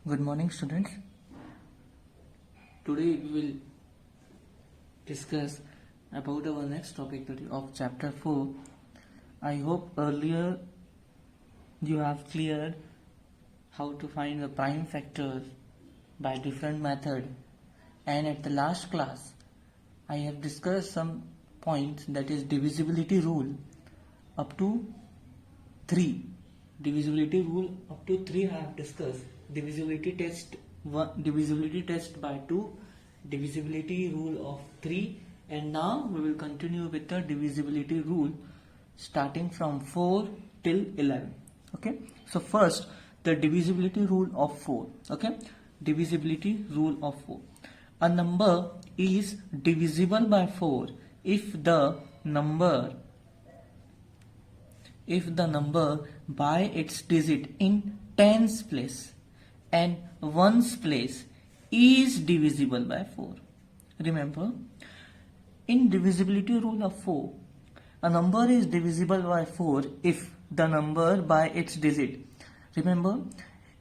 Good morning, students. Today we will discuss about our next topic of chapter 4. I hope earlier you have cleared how to find the prime factors by different method, and at the last class I have discussed some points, that is divisibility rule up to 3. Divisibility rule up to 3 I have discussed. Divisibility test 1, divisibility test by 2, divisibility rule of 3, and now we will continue with the divisibility rule starting from 4 till 11. Okay, so first the divisibility rule of 4. Okay, divisibility rule of 4. A number is divisible by 4 if the number by its digit in tens place and ones place is divisible by 4. Remember, in divisibility rule of 4, a number is divisible by 4 if the number by its digit. Remember,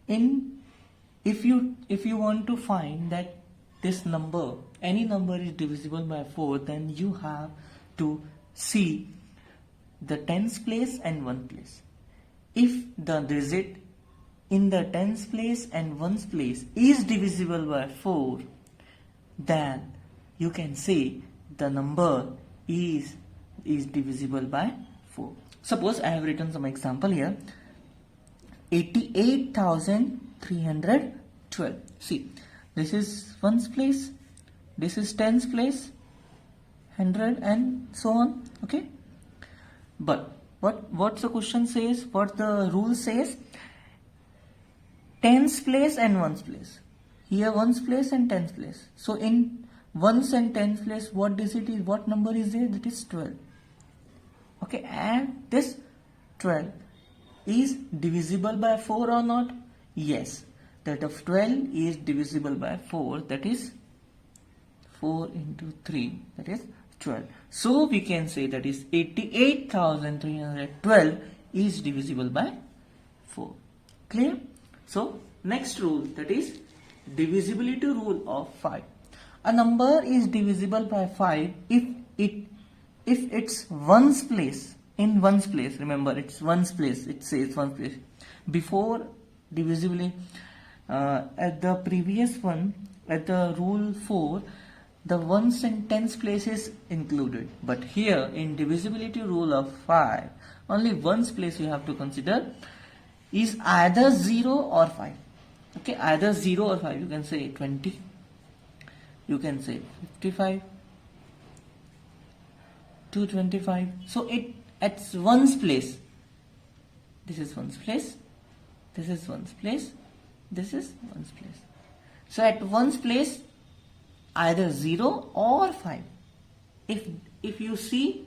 if you want to find that this number, any number is divisible by 4, then you have to see the tens place and one place. If the digit in the tens place and ones place is divisible by 4, then you can say the number is divisible by 4. Suppose I have written some example here. 88,312. See, this is ones place, this is tens place, 100 and so on. Okay, but what the question says, what the rule says, tens place and ones place. Here ones place and tens place. So in ones and tens place, what digit is, what number is there? That is 12. Okay, and this 12 is divisible by 4 or not? Yes, that of 12 is divisible by 4, that is 4 into 3, that is 12. So we can say that is 88,312 is divisible by 4. Clear? So next rule, that is divisibility rule of 5. A number is divisible by 5 if it's ones place, in ones place. Remember, it's ones place, it says ones place. Before divisibility, at the previous one, at the rule 4, the ones and tens place is included, but here in divisibility rule of 5, only ones place you have to consider is either 0 or 5. Okay, either 0 or 5. You can say 20, you can say 55, 225. So it at ones place, this is ones place, this is ones place, this is ones place. So at ones place, either 0 or 5. If you see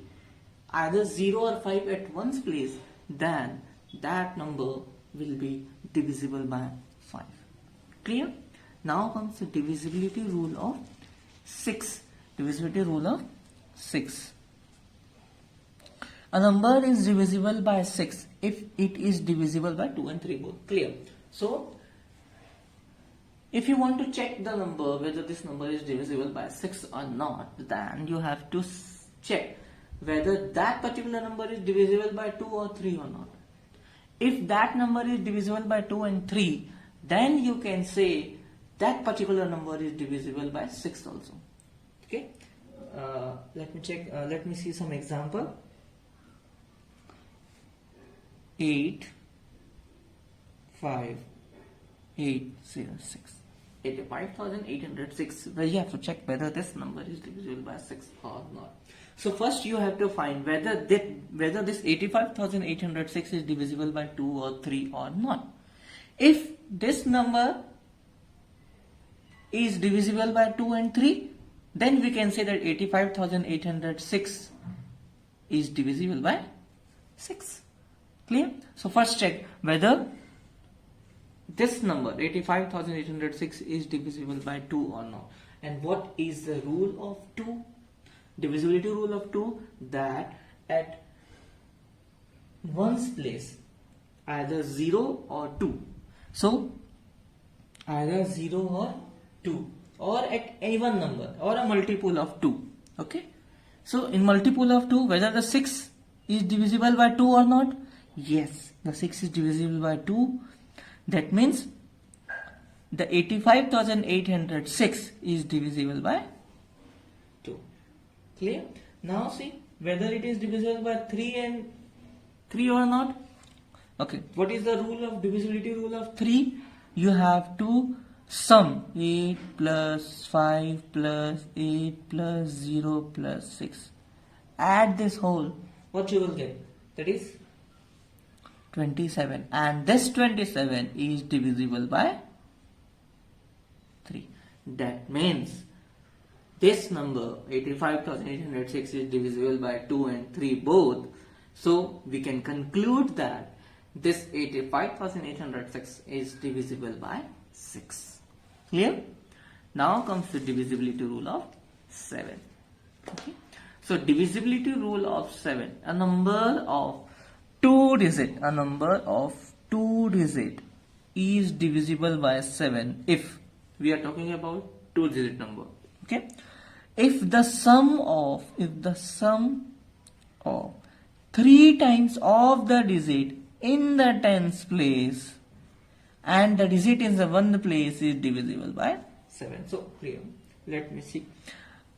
either 0 or 5 at ones place, then that number will be divisible by 5. Clear? Now comes the divisibility rule of 6. Divisibility rule of 6. A number is divisible by 6 if it is divisible by 2 and 3 both. Clear? So if you want to check the number, whether this number is divisible by 6 or not, then you have to check whether that particular number is divisible by 2 or 3 or not. If that number is divisible by 2 and 3, then you can say that particular number is divisible by 6 also. Okay, let me check, let me see some example. 8, 5, 8, 0, 6. 85,806. Well, you have to check whether this number is divisible by 6 or not. So first you have to find whether this 85,806 is divisible by 2 or 3 or not. If this number is divisible by 2 and 3, then we can say that 85,806 is divisible by 6. Clear? So first check whether this number 85,806 is divisible by 2 or not. And what is the rule of 2? Divisibility rule of 2, that at ones place either 0 or 2. So either 0 or 2, or at any one number, or a multiple of 2. Okay, so in multiple of 2, whether the 6 is divisible by 2 or not? Yes, the 6 is divisible by 2. That means the 85,806 is divisible by 2. Clear? Now see whether it is divisible by 3 or not. Okay, what is the rule of divisibility rule of 3? You have to sum 8 plus 5 plus 8 plus 0 plus 6. Add this whole, what you will get? That is 27, and this 27 is divisible by 3. That means this number 85,806 is divisible by 2 and 3 both. So we can conclude that this 85,806 is divisible by 6. Clear? Now comes the divisibility rule of 7. Okay. So divisibility rule of 7, a number of 2 digit is divisible by 7 if we are talking about 2 digit number. Okay, if the sum of 3 times of the digit in the tens place and the digit in the one place is divisible by 7. So clear. Let me see.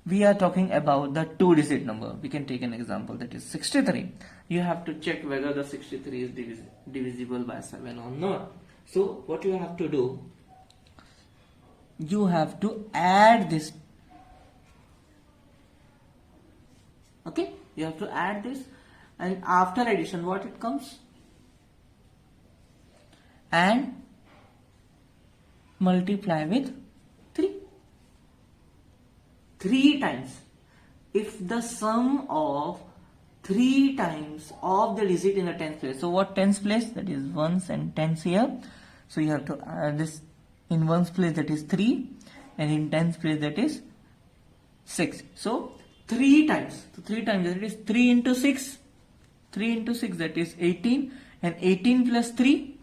We are talking about the 2 digit number. We can take an example, that is 63. You have to check whether the 63 is divisible by 7 or not. So what you have to do, you have to add this. Okay, you have to add this, and after addition what it comes, and multiply with 3 times. If the sum of 3 times of the digit in the tens place, so what tens place? That is ones and tens here. So you have to add this in ones place, that is 3, and in tens place, that is 6. So 3 times. So 3 times, that is 3 into 6. 3 into 6, that is 18, and 18 plus 3,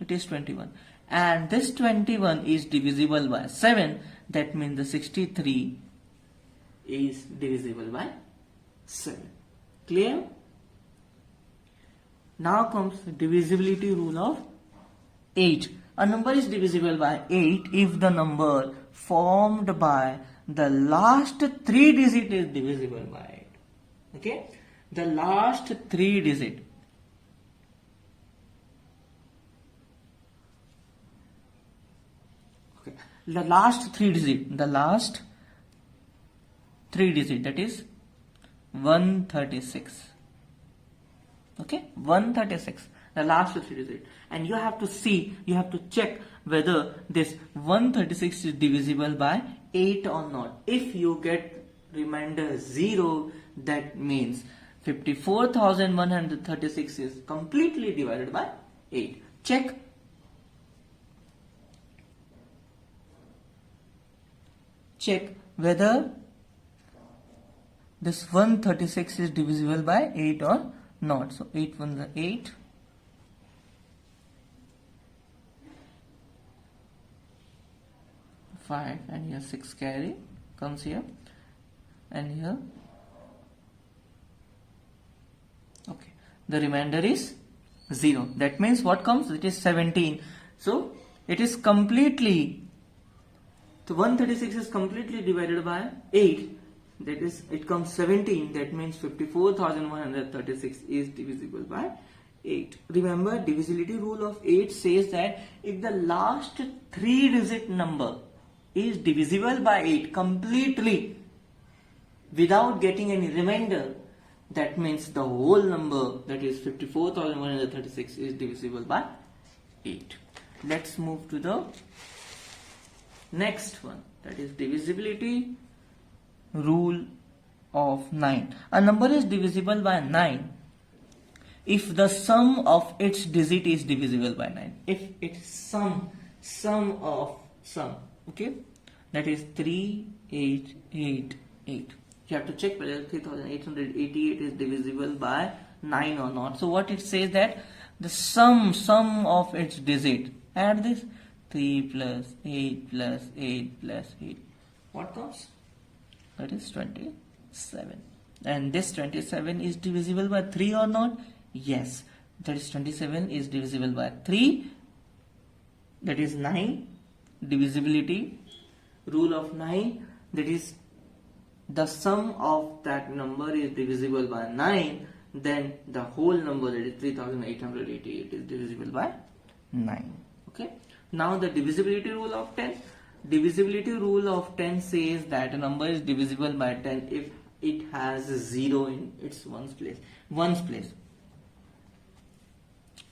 it is 21. And this 21 is divisible by 7. That means the 63 is divisible by 7. Clear? Now comes the divisibility rule of 8. A number is divisible by 8 if the number formed by the last 3 digit is divisible by 8. Okay? The last 3 digit. Okay. The last 3 digit. That is 136. Okay, 136, the last 3 digit, and you have to check whether this 136 is divisible by 8 or not. If you get remainder 0, that means 54,136 is completely divided by 8. Check. Whether this 136 is divisible by 8 or not. So 8 ones are 8. 5, and here 6 carry comes here, and here. Okay, the remainder is 0. That means what comes? It is 17. So it is completely, so 136 is completely divided by 8. That is, it comes 17. That means 54,136 is divisible by 8. Remember, divisibility rule of 8 says that if the last 3 digit number is divisible by 8 completely without getting any remainder, that means the whole number, that is 54,136, is divisible by 8. Let's move to the next one, that is divisibility rule of 9. A number is divisible by 9 if the sum of its digit is divisible by 9. If its sum of sum, okay, that is 3888. You have to check whether 3888 is divisible by 9 or not. So what it says, that the sum of its digit, add this 3 plus 8 plus 8 plus 8. What comes? That is 27. And this 27 is divisible by 3 or not? Yes. That is 27 is divisible by 3. That is 9. Divisibility. Rule of 9. That is the sum of that number is divisible by 9. Then the whole number, that is 3888, is divisible by 9. Okay. Now the divisibility rule of 10. Divisibility rule of 10 says that a number is divisible by 10 if it has a 0 in its ones place.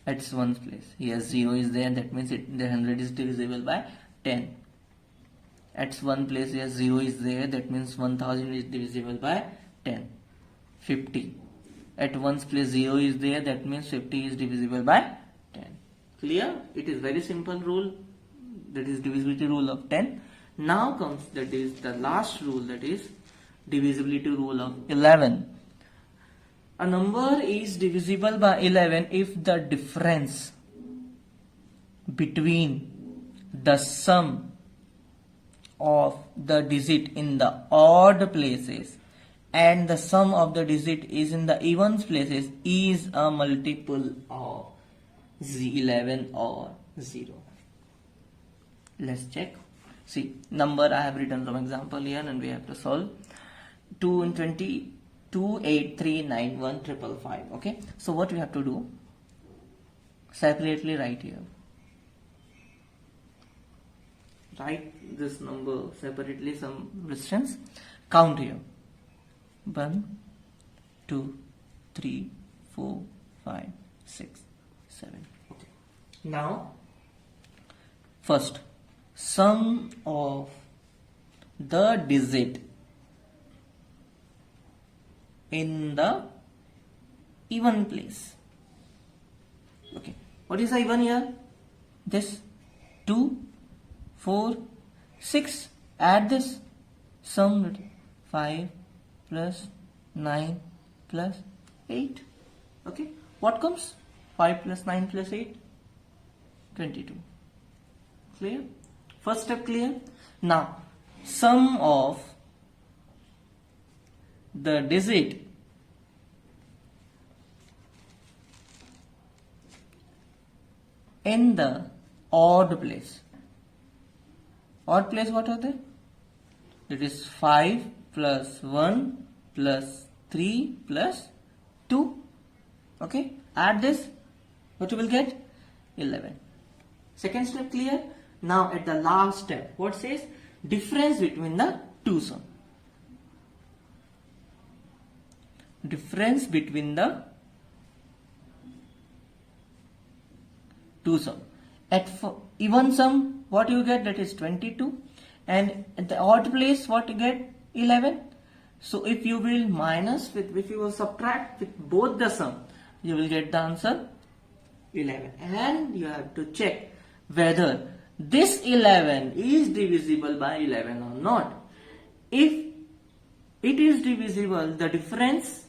At ones place. Here 0 is there, that means the 100 is divisible by 10. At one place here 0 is there, that means 1000 is divisible by 10. 50. At ones place 0 is there, that means 50 is divisible by 10. Clear? It is very simple rule. That is divisibility rule of 10. Now comes that is the last rule, that is divisibility rule of 11. A number is divisible by 11 if the difference between the sum of the digit in the odd places and the sum of the digit is in the even places is a multiple of 11 or 0. Let's check. See, number I have written some example here and we have to solve. 2 and 20, 2, 8, 3, 9, 1, 555. Okay. So what we have to do? Separately write here. Write this number separately, some distance. Count here. 1, 2, 3, 4, 5, 6, 7. Okay. Now, first, sum of the digit in the even place. Okay. What is the even here? This 2, 4, 6. Add this sum 5 plus 9 plus 8. Okay. What comes? 5 plus 9 plus 8? 22. Clear? First step clear? Now, sum of the digit in the odd place. Odd place, what are they? It is 5 plus 1 plus 3 plus 2. Okay, add this. What you will get? 11. Second step clear? Now at the last step, what says? Difference between the two sum. Difference between the two sum. At even sum, what you get? That is 22. And at the odd place, what you get? 11. So if you will minus with, if you will subtract with both the sum, you will get the answer 11. And you have to check whether this 11 is divisible by 11 or not. If it is divisible, the difference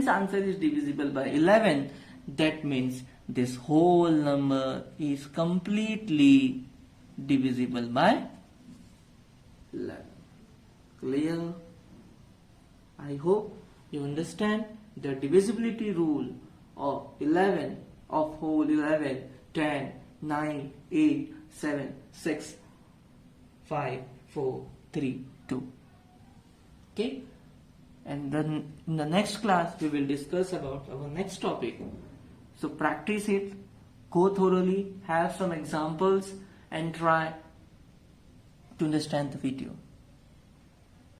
answer is divisible by 11, that means this whole number is completely divisible by 11. Clear? I hope you understand the divisibility rule of 11, of whole 11, 10, 9, 8, 7, 6, 5, 4, 3, 2. Okay? And then in the next class we will discuss about our next topic. So practice it, go thoroughly, have some examples and try to understand the video.